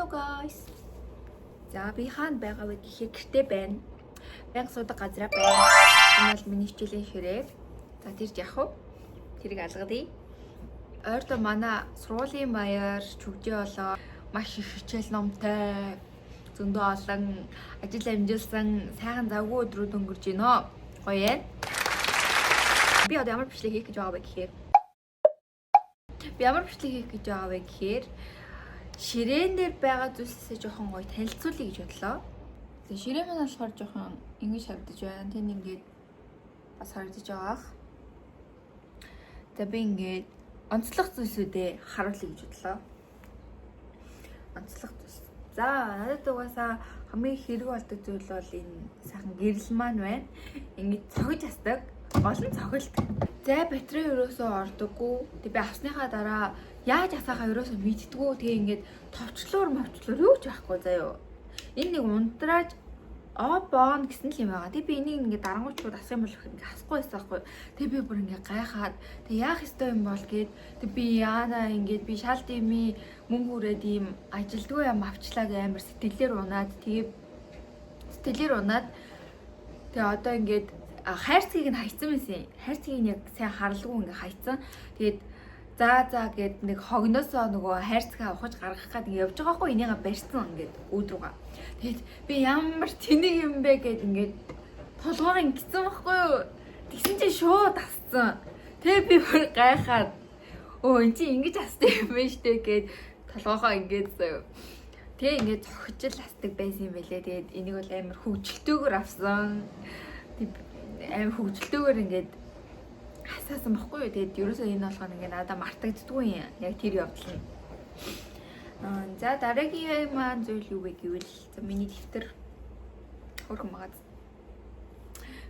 guys. За би хаана байгаа вэ гэхээр гэртээ байна. Банк суудаг газараа байна. Энэ бол миний хичээлийн ширээ. За тэрж явах уу? Тэрийг алгадъя. Ойрдоо манай сургуулийн баяр чүгжээ болоо маш их хичээл номтой зөндөө олон ажил амжилсан сайхан завгүй өдрүүд өнгөрч гинөө. Гоё ээ. Би одоо ямар бичлэг хийх гэж байгаа вэ гэхээр ширээн дээр байгаа зүйлсээ жоохон гоё танилцуулъя гэж бодлоо. Тэгээ ширээн маань болохоор жоохон ингэж харагдаж байна. Тэнд ингээд бас харагдаж байгаах. За би ингээд онцлог зүйлсүүдээ харуулъя гэж бодлоо. Онцлог зүйлс. За надад угаасаа хамгийн хэрэг болдог зүйл бол энэ сайхан гэрэл маань байна. Ингээд цогж асдаг. Гол нь цоголт. За батарей ерөөсөө ордоггүй. Тэг би авсныхаа дараа яаж асаахаа ерөөсөө мэддэггүй. Тэгээ ингээд товчлуур юу ч байхгүй заяо. Энэ нэг унтрааж боон гэсэн л юм байгаа. Тэг би энийг ингээд дарангуйчуд асах юм бол ингээд асахгүй байсан байхгүй. Тэг би бүр ингээд гайхаад тэг яах ёстой юм бол гээд тэг би яана ингээд би шал дими мөнгө хүрээд ийм ажилдгүй юм авчлаа гэ амар сэтгэлээр унаад тэгээ одоо ингээд хайрцгийг нь хайцсан байсан. Хайрцгийг нь яг сайн харлгүй ингээ хайцсан. Тэгээд за гээд нэг хогносоо нөгөө хайрцгаа ухаж гаргах гээд ингээ явж байгаа хгүй энийгээ барьсан ингээд үүд рүүгээ. Тэгээд би ямар тэнэг юм бэ гээд ингээд толгоог ингэсэн байхгүй юу. Тэгсэн чинь шууд асцсан. Тэгээд би бүр гайхаад эн чинь ингэж асдаг юм байна штэ гээд толгоогоо ингээд заяа. Тэгээ ингээд цохижл асдаг байсан юм байлээ. Тэгээд энийг бол амар хөвгөлтөөгөр авсан. Аим хөвгөлтөөгөр ингээд хасаасан баггүй юу. Тэгээд ерөөсөө энэ болгоно ингээд надад мартагддгүй юм. Яг тэр явдал нь. За дараагийн маань зүйл юу вэ гэвэл за миний дэвтэр хөрхөн байгаа.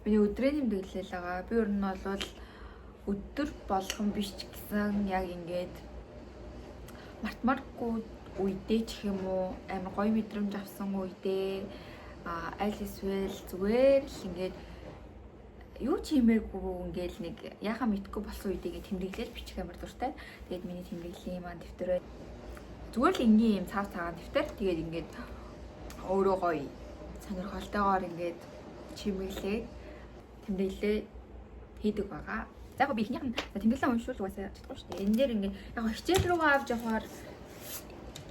Миний өдрийн тэмдэглэл байгаа. Би ер нь бол өдөр болгон биш ч гэсэн яг ингээд мартмаргүй үедээ ч юм уу амар гоё мэдрэмж авсан үедээ аль эсвэл зүгээр л ингээд юу ч хиймээргүй ингээл нэг яхаа мэдгүй болсон үедээ тэмдэглэл бичих амар дуртай. Тэгээд миний тэмдэглэлийн маань дэвтэр зүгээр л энгийн юм цав цагаан дэвтэр. Тэгээд ингээд өөрөө гоё сонирхолтойгоор ингээд чимэглээ тэмдэглээ хийдэг байгаа. За яг би ихнийх нь тэмдэглэлээ уншуул угаасаа чадахгүй шүү дээ. Энэ дээр ингээд яг хичээл рүүгээ авч явахаар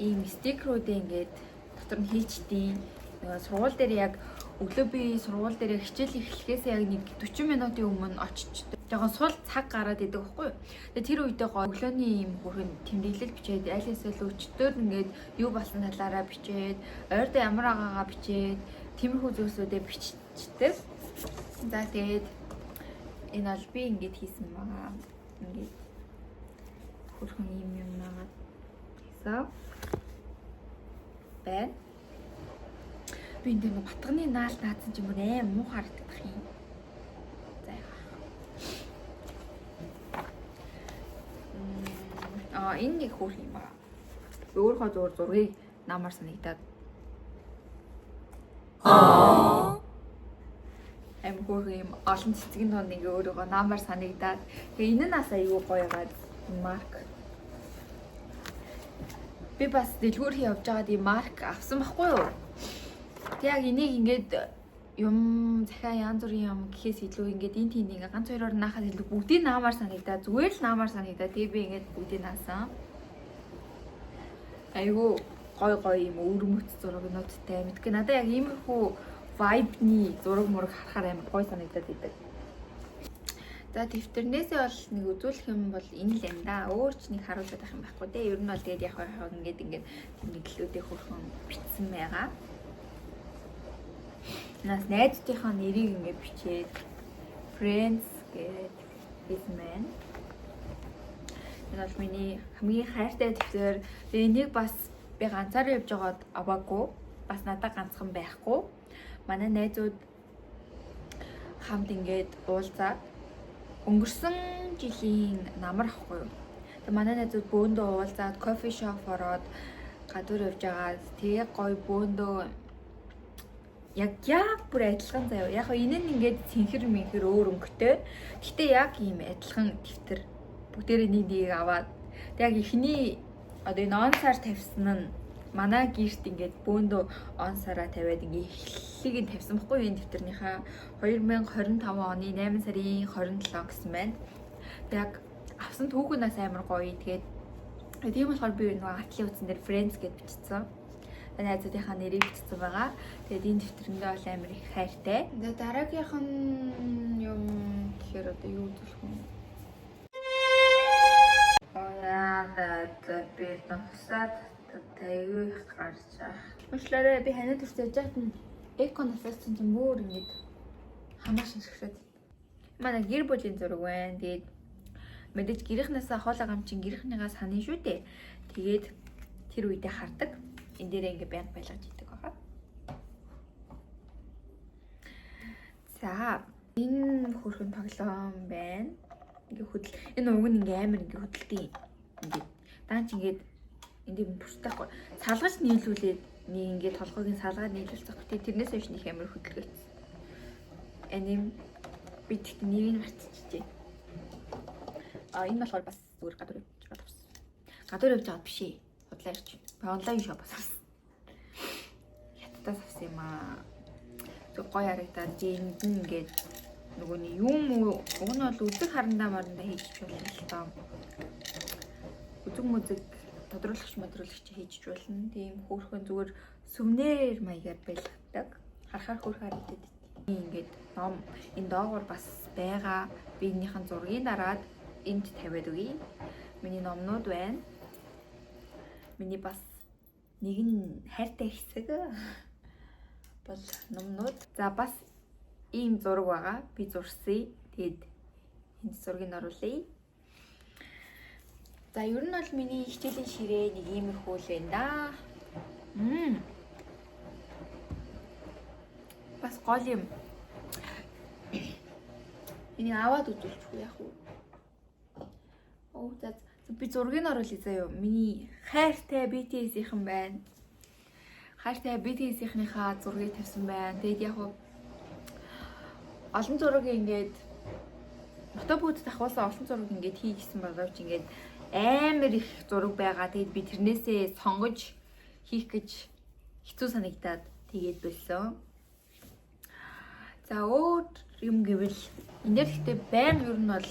ийм стикерүүдээ ингээд дотор нь хийчдیں۔ Сургууль дээр яг өглөө би сургууль дээр хичээл эхлэхээс яг нэг 40 минутын өмнө очиж жоохон сул цаг гараад идэг байхгүй юу. Тэгээ тэр үедээ өглөөний ийм бүрэн тэмдэглэл бичээд аль эсвэл өчтөр ингээд юу болсон талаараа бичээд ойрдоо ямар агаагаа бичээд тиймэрхүү зүйлсүүдээ бичдэг. За тэгээд энэ бол би ингээд хийсэн байгаа. Ингээд хөрхөн юм наагаад хийсэн. Бай. Би энэ нэг батганы наал наадсан ч юм уу аим муу харагдах юм. За яа. Энэ нэг хөөх юм аа. Өөрийнхөө зургийг намаар санагдаад. Аим хөөх юм олон цэцгийн донд нэг өөрийгөө намаар санагдаад. Тэгээ энэ нас аягүй гоё байгаад марк. Би бас дэлгүүр явж байгаад ийм марк авсан байхгүй юу? Яг энийг ингээд юм захиа янз бүрийн юм гэхээс илүү ингээд энэ тийм ингээд ганц хоёроор наахаас илүү бүгдийг наамаар санагдаа зүгээр л наамаар санагдаа. Тэгээ би ингээд бүгдийг наасан. Айгу гой юм өрмөц зураг ноттай мэдгүй надад яг иймэрхүү vibe-ний зураг мураг харахаар амар гой санагдаад идэг. За дэвтэрнээсээ бол нэг үзүүлэх юм бол энэ л юм да. Өөр ч нэг харуулж байгаа юм байхгүй те. Ер нь бол тэгээд яг ингээд тэмдэглэлүүдээ хөрхөн бичсэн байгаа. Нас найзтынхаа нэрийг ингээд бичээд friends гэдэг хэлсэн байна. Энэ бол миний хамгийн хайртай дэвтэр. Тэгээ энийг бас би ганцаараа явж байгаад аваагүй. Бас надад ганцхан байхгүй. Манай найзууд хамт ингээд уулзаад өнгөрсөн жилийн намар ахгүй юу. Тэгээ манай найзууд бөөндөө уулзаад кофе шоп ороод гадуур явж байгаа. Тэгээ гоё бөөндөө яг бүр адилхан заяа. Яг энэ нь ингээд цэнхэр өөр өнгөтэй. Гэхдээ яг ийм адилхан дэвтэр бүгдээрээ нэг аваад. Тэг яг ихний одоо энэ он сар тавьсан нь манай гэрт ингээд бөөндөө он сараа тавиад ингээд эхлэлийг нь тавьсан байхгүй юу энэ дэвтэрнийхээ 2025 оны 8 сарын 27 гэсэн байна. Яг авсан түүхнээс амар гоё. Тэгээд тийм болохоор би нөгөө атлын утсан дээр Friends гэж бичсэн. Найзуудынхаа нэрийг бичсэн байгаа. Тэгээд энэ дэвтэрэндээ бол амар их хайртай. Тэгээд дараагийнх нь юм гэхээр одоо юу гэх юм. Би насаад тайвх гарч ах. Өчлөөрөө би ханаа төрч яж хат эко насаасан чинь мөр ингэж хамаа шинжлэхэд. Манай гэр бүлийн зураг байна. Тэгээд мэдээж гэрийнхнээсээ хоолой гамчин гэрийнхнийгаа санаа шүү дээ. Тэгээд тэр үедээ хардаг. Энд дээрээ ингээ байнга байлгаж идэг байгаа. За, энэ хөрхөн тоглоом байна. Ингээ хөдөл. Энэ уг нь ингээ амар ингээ хөдөлтий. Ингээ даанч ингээ энд бүртээхгүй. Салгаж нийлүүлээд нэг ингээ толгойн салгаад нийлүүлчих. Тэрнээс хойш нэг амар хөдөлгөөц. Аним би тэгт нэрийг мартчихжээ. Энэ болохоор бас зүгээр гадуур явж байгаа тавсан. Гадуур явж байгаа биш ээ. Худлаа ирч. Онлайн шопоос авсан. Хятадаас авсан юм аа. Зөв гоё харагдаад зэнд ингээд нөгөө нэг юм уг нь бол үзэг харандаа марандаа хийж болно л тоо. Үзэг мүзэг тодруулагч хийж болно. Тийм хөөрхөн зүгээр сүмнэр маягаар байлгадаг. Харахаар хөөрхөн харагдаад ингээд ном энэ доогоор бас байгаа. Би энийхэн зургийг дараад энд тавиад өгье. Миний номнууд байна. Миний бас нэг нь хайртай хэсэг бол номнууд. За бас ийм зураг байгаа. Би зурсан. Тэгээд энэ зургийг оруулъя. За ер нь бол миний хичээлийн ширээ нэг иймэрхүү л байна да. Бас гол юм. Энийг аваад үзүүлчихв яах вэ? За би зургийг оруулъя заяа. Миний хайртай BTS-ийнхэн байна. Хайртай BTS-ийнхнийхаа зургийг тавьсан байна. Тэгээд яг олон зураг ингээд мотобууд давхуулсан олон зураг ингээд хийжсэн боловч ингээд амар их зураг байгаа. Тэгээд би тэрнээсээ сонгож хийх гэж хэцүү санагдаад тэгээд болсон. За өөр юм гэвэл энэ дээр ихтэй байнга ер нь бол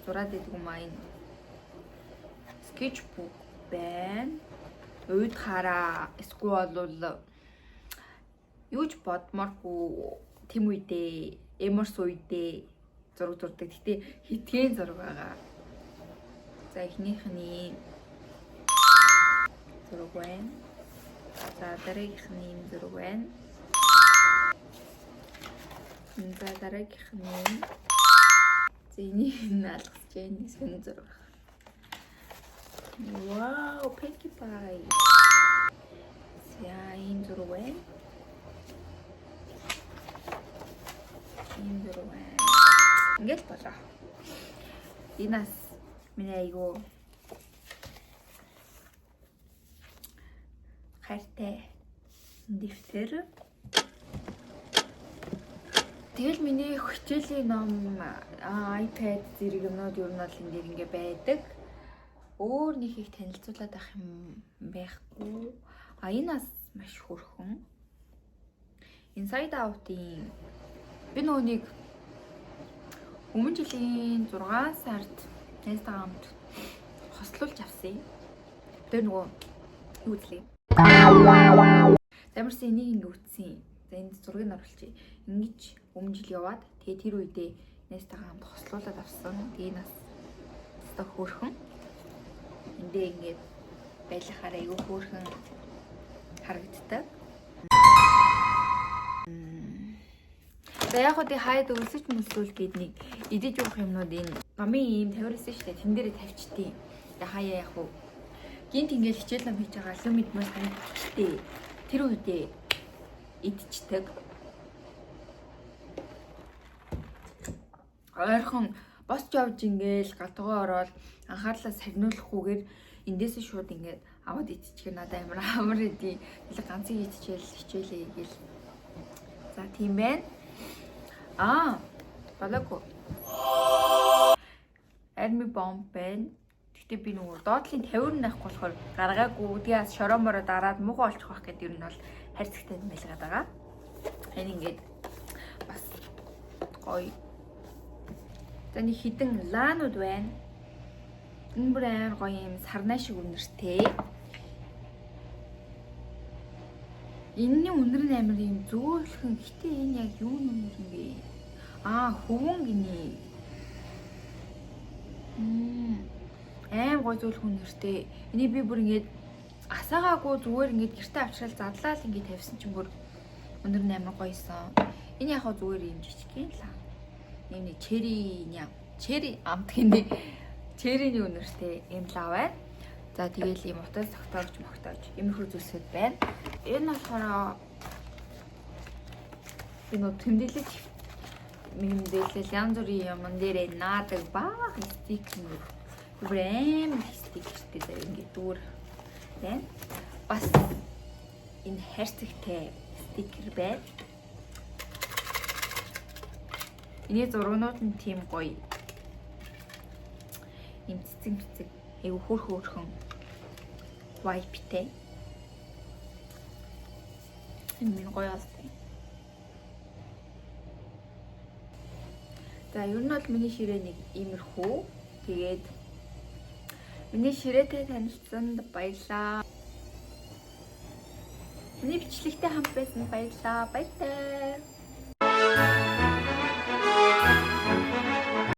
зураад байдаг юм аа энэ. Sketchbook байна. Уйд хараа эсвэл бол юуж бодморгүй тэм үедээ эморс үедээ зураг зурдаг. Гэтэ хитгэн зураг байгаа. За эхнийхний зураг байна. За дараагийнхний зураг байна. За дараагийнхний зэнийг нь алгасч энэ сонир зураг. Вау, Pinkie Pie. За энэ зураг байна. Энэ зураг байна. Ингээл болоо. Энэс миний айгуу хайртай дэвтэр. Тэгэл миний хичээлийн ном iPad зэрэг юмнууд ер нь бол энэ дээр ингээ байдаг. Өөр нэг их танилцуулаад авах юм байхгүй. Энэ бас маш хөрхөн. Inside Out-ийн би нөгөө нэг өмнө жилийн 6 сард найзтайгаа хамт хослуулж авсан. Тэр нөгөө юу гэлээ. Замарсан энийг ингээ үтсэн. За энд зургийг оруулчих. Ингэж өмнө жил яваад тэгээ тэр үедээ найзтайгаа хамт хослуулаад авсан. Тэгээ нас өстой хөөрхөн. Эндээ ингээд байлахаар айгүй хөөрхөн харагддаг. За яг хөө хаяад өсөж мөсвөл гээд нэг идэж уух юмнууд энэ номын ийм тавиулсан шүү дээ. Тэн дээрээ тавьчтий. За хаяа яг хөө гинт ингээд хичээл ном хийж байгаа юм мэдмээр санагдчихтэй. Тэр үедээ идчихдэг. Ойрхон босч явж ингээл галтгоо ороод анхаарлаа сагнуулахгүйгээр эндээс шууд ингээд аваад идчихэх надад амар идэв. Тэгэл ганцыг хичээлээ гээл. За тийм байна. Балако. Army bomb байна. Гэтэ би нөгөө доотлын 50 нахгүй болохоор гаргаагүй. Тэгээс шороомороо дараад муухай олчих байх гэдэг юм нь бол хайрцагтай юм байлгаад байгаа. Энэ ингээд бас гоё. Тэний хідэн лаанууд байна. Энэ бүр амар гоё юм сарнай шиг үнэртэй. Энэний үнэр нь амар юм зөөлхөн. Гэтэ энэ яг юу үнэр юм бэ? Хөвөн гинэ. Аим гоё зөөлхөн үнэртэй. Энийг би бүр ингээд асаагаагүй зүгээр ингээд гэртээ авчрал задлаа л ингээд тавьсан чинь бүр өнөр нь амар гоёсон. Энэ яг зүгээр юм жижигхэн л. Ийм нэг чери амтгийн чериний үнэртэй юм лав байна. За тэгэл ийм утас тогтоож иймэрхүү зүйлсүүд байна. Энэ болохоор энэ тэмдэглэж янз бүрийн юмн дээр наадаг бага стикер. Брэм стикертэй зэрэг ингээд дүүр байна. Бас энэ хайрцагтай стикер байна. Эний зургнууд нь тийм гоё. Им цэцэг айгу хөөрхөн вайптэй. Энэ гоё алтай. За ер нь бол миний ширээ нэг иймэрхүү. Тэгээд миний ширээтэй танилцсанд баярлалаа. Миний бичлэгтэй хамт байсан баярлалаа. Баяртай.